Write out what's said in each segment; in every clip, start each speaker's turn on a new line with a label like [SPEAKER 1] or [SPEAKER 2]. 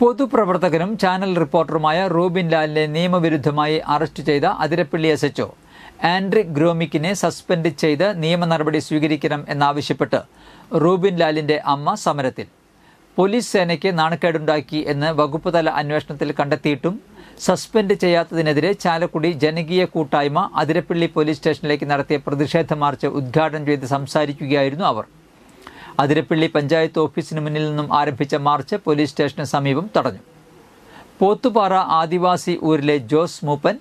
[SPEAKER 1] പൊതുപ്രവർത്തകനും channel റിപ്പോർട്ടറുമായ Rubin ലാലിനെ നിയമവിരുദ്ധമായി arrest ചെയ്ത Athirappilly SHO Andrich ഗ്രോമിക്കിനെ suspend ചെയ്ത് നിയമ നടപടി സ്വീകരിക്കണം എന്നാവശ്യപ്പെട്ട് റൂബിൻ ലാലിന്റെ അമ്മ സമരത്തിൽ. പോലീസ് സേനയ്ക്ക് നാണക്കേടുണ്ടാക്കി എന്ന് വകുപ്പുതല അന്വേഷണത്തിൽ കണ്ടെത്തിയിട്ടും സസ്പെൻഡ് ചെയ്യാത്തതിനെതിരെ ചാലക്കുടി ജനകീയ കൂട്ടായ്മ അതിരപ്പള്ളി പോലീസ് സ്റ്റേഷനിലേക്ക് നടത്തിയ പ്രതിഷേധ മാർച്ച് ഉദ്ഘാടനം ചെയ്ത് സംസാരിക്കുകയായിരുന്നു അവർ. അതിരപ്പള്ളി പഞ്ചായത്ത് ഓഫീസിന് മുന്നിൽ നിന്നും ആരംഭിച്ച മാർച്ച് പോലീസ് സ്റ്റേഷന് സമീപം തടഞ്ഞു. പോത്തുപാറ ആദിവാസി ഊരിലെ ജോസ് മൂപ്പൻ,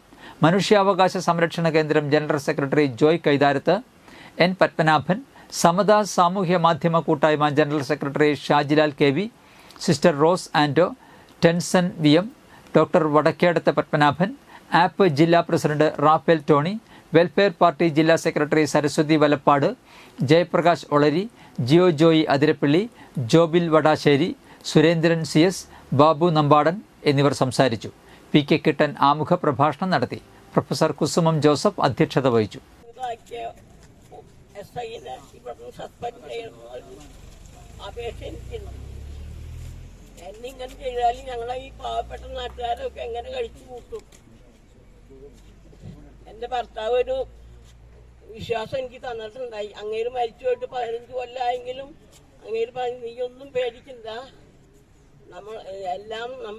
[SPEAKER 1] മനുഷ്യാവകാശ സംരക്ഷണ കേന്ദ്രം general secretary Joy Kaitharath, N. Padmanabhan, Samatha സാമൂഹ്യ മാധ്യമ കൂട്ടായ്മ general secretary Shajilal KV, sister Rose Ando, Tenson VM, doctor Vadakkedath Padmanabhan, AAP ജില്ലാ president Raphael Tony, Welfare Party ജില്ലാ സെക്രട്ടറി സരസ്വതി വലപ്പാട്, ജയപ്രകാശ് ഒളരി, ജിയോ ജോയി അതിരപ്പള്ളി, ജോബിൽ വടാശ്ശേരി, സുരേന്ദ്രൻ CS, ബാബു നമ്പാടൻ എന്നിവർ സംസാരിച്ചു. PK കിട്ടൻ ആമുഖ പ്രഭാഷണം നടത്തി. പ്രൊഫസർ കുസുമം ജോസഫ് അധ്യക്ഷത വഹിച്ചു.
[SPEAKER 2] എന്നിങ്ങനെ ചെയ്താൽ ഞങ്ങളെ ഈ പാവപ്പെട്ട നാട്ടുകാരൊക്കെ എങ്ങനെ കഴിച്ചു കൂട്ടും? എൻ്റെ ഭർത്താവ് ഒരു വിശ്വാസം എനിക്ക് തന്നിട്ടുണ്ടായി. അങ്ങേര് മരിച്ചു പോയിട്ട് 15 കൊല്ലമായെങ്കിലും അങ്ങേര് പറഞ്ഞു, നീ ഒന്നും പേടിക്കണ്ട, നമ്മൾ എല്ലാം